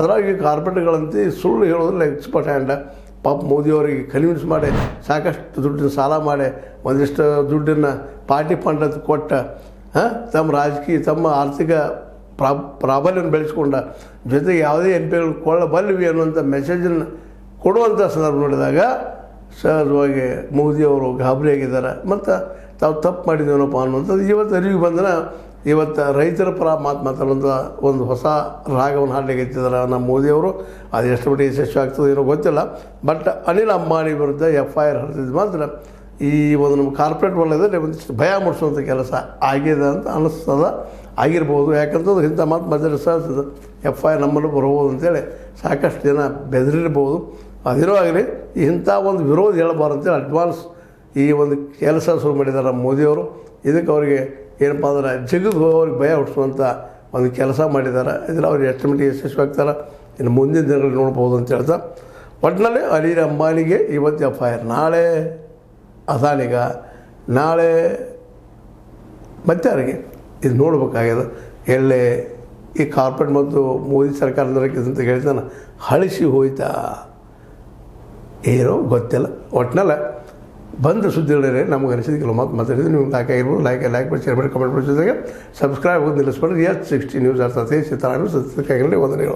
ಅದರಾಗಿ ಕಾರ್ಪೊರೇಟ್ಗಳಂತೆ ಸುಳ್ಳು ಹೇಳೋದ್ರಲ್ಲಿ expert hand. ಪಾಪ ಮೋದಿಯವರಿಗೆ ಕನ್ವಿನ್ಸ್ ಮಾಡಿ ಸಾಕಷ್ಟು ದುಡ್ಡಿನ ಸಾಲ ಮಾಡಿ ಒಂದಿಷ್ಟು ದುಡ್ಡನ್ನು ಪಾರ್ಟಿ ಫಂಡ್ ಅಂತ ಕೊಟ್ಟ ತಮ್ಮ ರಾಜಕೀಯ ತಮ್ಮ ಆರ್ಥಿಕ ಪ್ರಾಬಲ್ಯವನ್ನು ಬೆಳೆಸ್ಕೊಂಡ ಜೊತೆಗೆ ಯಾವುದೇ ಎಂ ಪಿಗಳು ಕೊಳ್ಳಬಲ್ಲವಿ ಅನ್ನುವಂಥ ಮೆಸೇಜನ್ನು ಕೊಡುವಂಥ ಸಂದರ್ಭ ನೋಡಿದಾಗ ಸಹಜವಾಗಿ ಮೋದಿಯವರು ಗಾಬರಿಯಾಗಿದ್ದಾರೆ. ಮತ್ತು ತಾವು ತಪ್ಪು ಮಾಡಿದ್ದೇನಪ್ಪ ಅನ್ನುವಂಥದ್ದು ಇವತ್ತು ಅರಿವಿಗೆ ಬಂದ್ರೆ ಇವತ್ತು ರೈತರ ಪರ ಮಾತಾಡುವಂಥ ಒಂದು ಹೊಸ ರಾಗವನ್ನು ಹಾಡಲಿಕ್ಕೆ ಎತ್ತಿದ್ದಾರೆ ನಮ್ಮ ಮೋದಿಯವರು. ಅದು ಎಷ್ಟು ಮಟ್ಟಿಗೆ ಯಶಸ್ವಿ ಆಗ್ತದೆ ಏನೋ ಗೊತ್ತಿಲ್ಲ. ಬಟ್ ಅನಿಲ್ ಅಂಬಾನಿ ವಿರುದ್ಧ FIR ಹೊರತಿದ್ದು ಮಾತ್ರ ಈ ಒಂದು ನಮ್ಮ ಕಾರ್ಪೊರೇಟ್ ವಲಯದಲ್ಲಿ ಒಂದಿಷ್ಟು ಭಯ ಮೂಡಿಸುವಂಥ ಕೆಲಸ ಆಗಿದೆ ಅಂತ ಅನ್ನಿಸ್ತದ. ಆಗಿರ್ಬೋದು, ಯಾಕಂತಂದ್ರೆ ಇಂಥ ಮಾತು ಮಧ್ಯೆ ಸಹ FIR ನಮ್ಮಲ್ಲೂ ಬರ್ಬೋದು ಅಂತೇಳಿ ಸಾಕಷ್ಟು ಜನ ಬೆದರಿರ್ಬೋದು. ಅದಿರೋ ಆಗಲಿ ಇಂಥ ಒಂದು ವಿರೋಧ ಹೇಳಬಾರ್ದು ಅಂತೇಳಿ ಅಡ್ವಾನ್ಸ್ ಈ ಒಂದು ಕೆಲಸ ಶುರು ಮಾಡಿದ್ದಾರೆ ನಮ್ಮ ಮೋದಿಯವರು. ಇದಕ್ಕೆ ಅವರಿಗೆ ಏನಪ್ಪ ಅಂದ್ರೆ ಜಗದು ಅವ್ರಿಗೆ ಭಯ ಹುಟ್ಟಿಸುವಂಥ ಒಂದು ಕೆಲಸ ಮಾಡಿದ್ದಾರೆ. ಇದರಲ್ಲಿ ಅವ್ರಿಗೆ ಎಷ್ಟು ಮಟ್ಟಿಗೆ ಯಶಸ್ವಿ ಆಗ್ತಾರೆ ಇನ್ನು ಮುಂದಿನ ದಿನಗಳಲ್ಲಿ ನೋಡ್ಬೋದು ಅಂತ ಹೇಳ್ತಾ, ಒಟ್ಟಿನಲ್ಲಿ ಅನಿಲ್ ಅಂಬಾನಿಗೆ ಇವತ್ತು FIR, ನಾಳೆ ಅದಾನಿಗ, ನಾಳೆ ಮತ್ತೆ ಯಾರಿಗೆ ಇದು ನೋಡ್ಬೇಕಾಗ್ಯದ. ಎಲ್ಲೇ ಈ ಕಾರ್ಪೊರೇಟ್ ಮತ್ತು ಮೋದಿ ಸರ್ಕಾರದಕ್ಕೆ ಹೇಳ್ತಾನೆ ಹಳಿಸಿ ಹೋಯ್ತಾ ಏನೋ ಗೊತ್ತಿಲ್ಲ. ಒಟ್ಟಿನಲ್ಲ ಬಂದ ಸುದ್ದಿಗಳೇ ನಮಗೆ ಅನಿಸಿದ ಕೆಲವು ಮಾತಾಡಿದ್ರೆ ನೀವು ಲೈಕ್ ಆಗಿರ್ಬೋದು. ಲೈಕ್ ಮಾಡಿ, ಶೇರ್ ಮಾಡಿ, ಕಮೆಂಟ್ ಮಾಡಿ, ಜೊತೆಗೆ ಸಬ್ಸ್ಕ್ರೈಬ್ ಆಗೋದು ನಿಲ್ಲಿಸ್ಬಿಡ್ರಿ. H60 ನ್ಯೂಸ್ ಅರ್ಥಾತ್ ಸೀತಾರಾಮ ಸತ್ಯಕ್ಕಾಗಿರಲಿ ವಂದನೆಗಳು.